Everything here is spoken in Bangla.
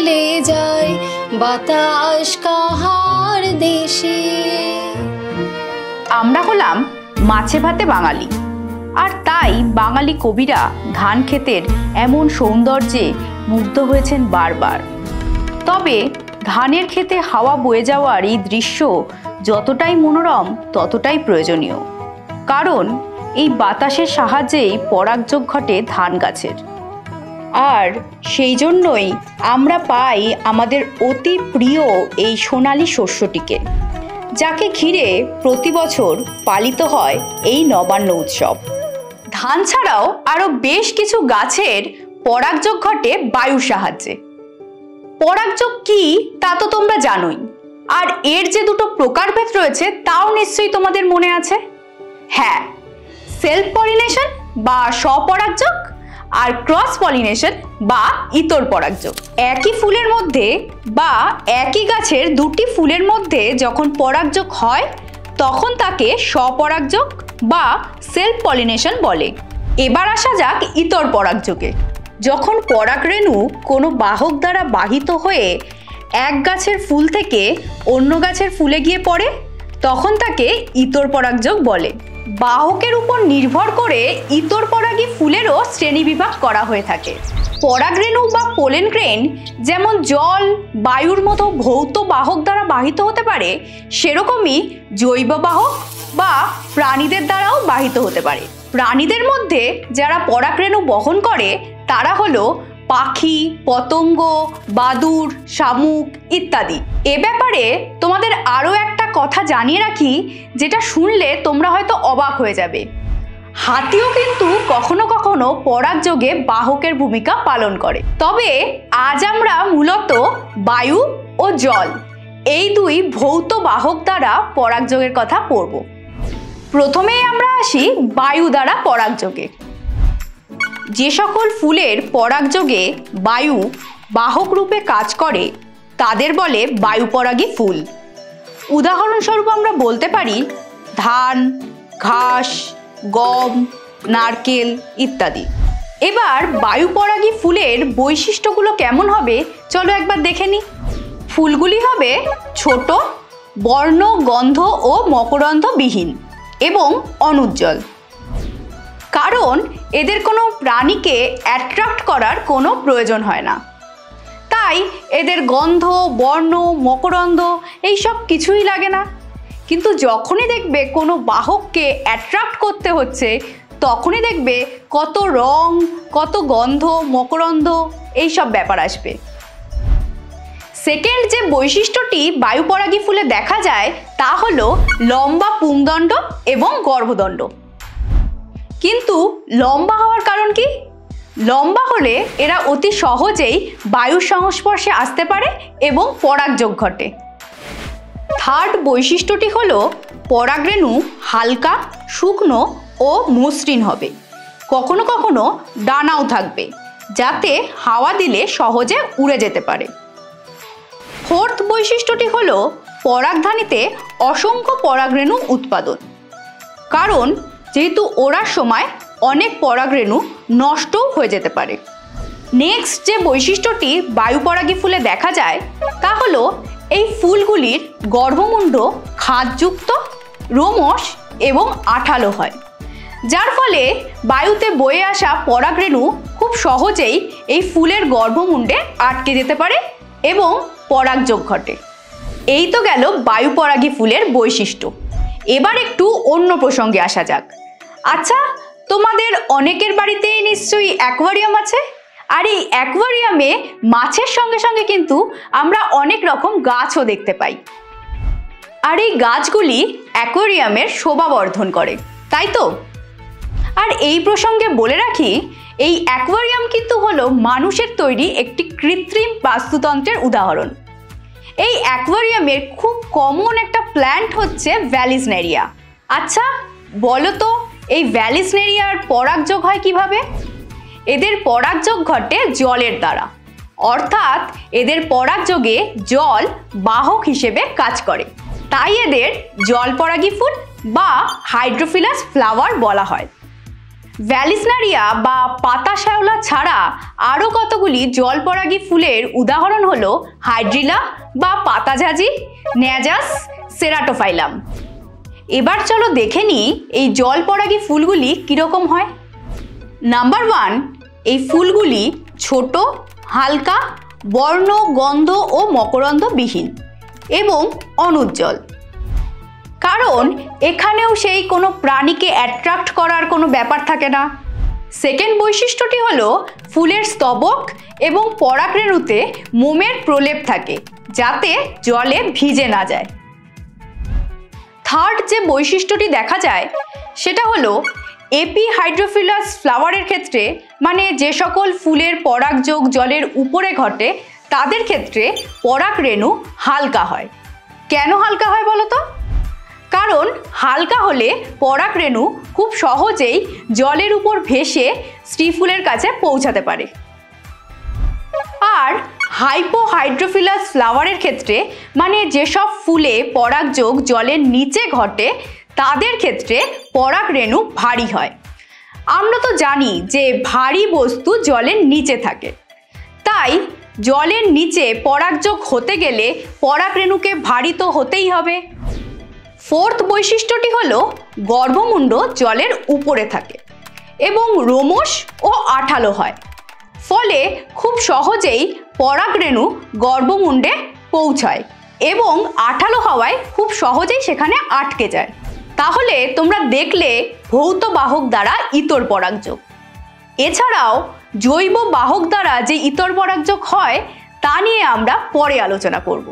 হেলে যায় বাতাস কাহার দেশে। আমরা হলাম মাছে ভাতে বাঙালি, আর তাই বাঙালি কবিরা ধান ক্ষেতের এমন সৌন্দর্যে মুগ্ধ হয়েছেন বারবার। তবে ধানের ক্ষেতে হাওয়া বয়ে যাওয়ার এই দৃশ্য যতটাই মনোরম ততটাই প্রয়োজনীয়, কারণ এই বাতাসের সাহায্যেই পরাগযোগ ঘটে ধান গাছের। আর সেই জন্যই আমরা পাই আমাদের অতি প্রিয় এই সোনালী শস্যটিকে, যাকে ঘিরে প্রতি বছর পালিত হয় এই নবান্ন উৎসব। ধান ছাড়াও আরও বেশ কিছু গাছের পরাগযোগ ঘটে বায়ুর সাহায্যে। পরাগযোগ কি তা তো তোমরা জানোই, আর এর যে দুটো প্রকারভেদ রয়েছে তাও নিশ্চয়ই তোমাদের মনে আছে। হ্যাঁ, সেলফ পলিনেশন বা স্বপরাগযোগ আর ক্রস পলিনেশন বা ইতর পরাগযোগ। একই ফুলের মধ্যে বা একই গাছের দুটি ফুলের মধ্যে যখন পরাগযোগ হয় তখন তাকে স্বপরাগযোগ বা সেলফ পলিনেশন বলে। এবার আসা যাক ইতর পরাগযোগে। যখন পরাগরেণু কোনো বাহক দ্বারা বাহিত হয়ে এক গাছের ফুল থেকে অন্য গাছের ফুলে গিয়ে পড়ে তখন তাকে ইতর পরাগযোগ বলে। বাহকের উপর নির্ভর করে ইতর পরাগী ফুলেরও শ্রেণীবিভাগ করা হয়ে থাকে। পরাগরেণু বা পোলেন গ্রেন যেমন জল, বায়ুর মতো ভৌত বাহক দ্বারা বাহিত হতে পারে, সেরকমই জৈব বাহক বা প্রাণীদের দ্বারাও বাহিত হতে পারে। প্রাণীদের মধ্যে যারা পরাগরেণু বহন করে তারা হলো পাখি, পতঙ্গ, বাদুড়, শামুক ইত্যাদি। এ ব্যাপারে তোমাদের আরও একটা কথা জানিয়ে রাখি, যেটা শুনলে তোমরা হয়তো অবাক হয়ে যাবে। হাতিও কিন্তু কখনো কখনো পরাগযোগে বাহকের ভূমিকা পালন করে। তবে আজ আমরা মূলত বায়ু ও জল এই দুই ভৌত বাহক দ্বারা পরাগযোগের কথা পড়ব। প্রথমেই আমরা আসি বায়ু দ্বারা পরাগযোগে। যে সকল ফুলের পরাগযোগে বায়ু বাহক রূপে কাজ করে তাদের বলে বায়ুপরাগী ফুল। উদাহরণস্বরূপ আমরা বলতে পারি ধান, ঘাস, গম, নারকেল ইত্যাদি। এবার বায়ুপরাগী ফুলের বৈশিষ্ট্যগুলো কেমন হবে চলো একবার দেখে নিই। ফুলগুলি হবে ছোট, বর্ণ, গন্ধ ও মকরন্ধবিহীন এবং অনুজ্জ্বল, কারণ এদের কোনো প্রাণীকে অ্যাট্রাক্ট করার কোনো প্রয়োজন হয় না। তাই এদের গন্ধ, বর্ণ, মকরন্ধ এইসব কিছুই লাগে না। কিন্তু যখনই দেখবে কোনো বাহককে অ্যাট্রাক্ট করতে হচ্ছে তখনই দেখবে কত রং, কত গন্ধ, মকরন্ধ এইসব ব্যাপার আসবে। সেকেন্ড যে বৈশিষ্ট্যটি বায়ুপরাগী ফুলে দেখা যায় তা হলো লম্বা পুংদণ্ড এবং গর্ভদণ্ড। কিন্তু লম্বা হওয়ার কারণ কি? লম্বা হলে এরা অতি সহজেই বায়ুর সংস্পর্শে আসতে পারে এবং পরাগযোগ ঘটে। থার্ড বৈশিষ্ট্যটি হলো পরাগরেণু হালকা, শুকনো ও মসৃণ হবে। কখনো কখনো ডানাও থাকবে যাতে হাওয়া দিলে সহজে উড়ে যেতে পারে। ফোর্থ বৈশিষ্ট্যটি হলো পরাগধানীতে অসংখ্য পরাগরেণু উৎপাদন, কারণ যেহেতু ওড়ার সময় অনেক পরাগরেণু নষ্টও হয়ে যেতে পারে। নেক্সট যে বৈশিষ্ট্যটি বায়ুপরাগী ফুলে দেখা যায় তা হলো এই ফুলগুলির গর্ভমুণ্ড খাঁজযুক্ত, রোমশ এবং আঠালো হয়, যার ফলে বায়ুতে বয়ে আসা পরাগরেণু খুব সহজেই এই ফুলের গর্ভমুণ্ডে আটকে যেতে পারে এবং পরাগযোগ ঘটে। এই তো গেল বায়ুপরাগী ফুলের বৈশিষ্ট্য। এবার একটু অন্য প্রসঙ্গে আসা যাক। আচ্ছা, তোমাদের অনেকের বাড়িতেই নিশ্চয়ই অ্যাকোয়ারিয়াম আছে, আর এই অ্যাকোয়ারিয়ামে মাছের সঙ্গে সঙ্গে কিন্তু আমরা অনেক রকম গাছও দেখতে পাই। আর এই গাছগুলি অ্যাকোয়ারিয়ামের শোভা বর্ধন করে, তাই তো? আর এই প্রসঙ্গে বলে রাখি, এই অ্যাকোয়ারিয়াম কিন্তু হলো মানুষের তৈরি একটি কৃত্রিম বাস্তুতন্ত্রের উদাহরণ। এই অ্যাকোয়ারিয়ামের খুব কমন একটা প্ল্যান্ট হচ্ছে ভ্যালিসনেরিয়া। আচ্ছা বলো তো, এই ভ্যালিসনেরিয়ার পরাগযোগ হয় কিভাবে? এদের পরাগযোগ ঘটে জলের দ্বারা, অর্থাৎ এদের পরাগযোগে জল বাহক হিসেবে কাজ করে, তাই এদের জলপরাগী ফুল বা হাইড্রোফিলাস ফ্লাওয়ার বলা হয়। ভ্যালিসনারিয়া বা পাতা শ্যাওলা ছাড়া আরও কতগুলি জলপরাগী ফুলের উদাহরণ হলো হাইড্রিলা বা পাতাঝাজি, ন্যাজাস, সেরাটোফাইলাম। এবার চলো দেখে নিই এই জলপরাগী ফুলগুলি কীরকম হয়। নাম্বার 1, এই ফুলগুলি ছোট, হালকা, বর্ণ, গন্ধ ও মকরন্দবিহীন এবং অনুজ্জ্বল, কারণ এখানেও সেই কোনো প্রাণীকে অ্যাট্রাক্ট করার কোনো ব্যাপার থাকে না। সেকেন্ড বৈশিষ্ট্যটি হলো ফুলের স্তবক এবং পরাগরেণুতে মোমের প্রলেপ থাকে যাতে জলে ভিজে না যায়। থার্ড যে বৈশিষ্ট্যটি দেখা যায় সেটা হলো এপিহাইড্রোফিলাস ফ্লাওয়ারের ক্ষেত্রে, মানে যে সকল ফুলের পরাগযোগ জলের উপরে ঘটে তাদের ক্ষেত্রে পরাগরেণু হালকা হয়। কেন হালকা হয় বলো তো? কারণ হালকা হলে পরাগরেণু খুব সহজেই জলের উপর ভেসে স্ত্রী ফুলের কাছে পৌঁছাতে পারে। আর হাইপোহাইড্রোফিলাস ফ্লাওয়ারের ক্ষেত্রে, মানে যেসব ফুলে পরাগযোগ জলের নিচে ঘটে তাদের ক্ষেত্রে পরাগরেণু ভারী হয়। আমরা তো জানি যে ভারী বস্তু জলের নিচে থাকে, তাই জলের নিচে পরাগযোগ হতে গেলে পরাগরেণুকে ভারী তো হতেই হবে। ফোর্থ বৈশিষ্ট্যটি হলো গর্ভমুণ্ড জলের উপরে থাকে এবং রোমশ ও আঠালো হয়, ফলে খুব সহজেই পরাগরেণু গর্ভমুণ্ডে পৌঁছায় এবং আঠালো হওয়ায় খুব সহজেই সেখানে আটকে যায়। তাহলে তোমরা দেখলে ভৌত বাহক দ্বারা ইতর পরাগযোগ। এছাড়াও জৈব বাহক দ্বারা যে ইতর পরাগযোগ হয় তা নিয়ে আমরা পরে আলোচনা করব।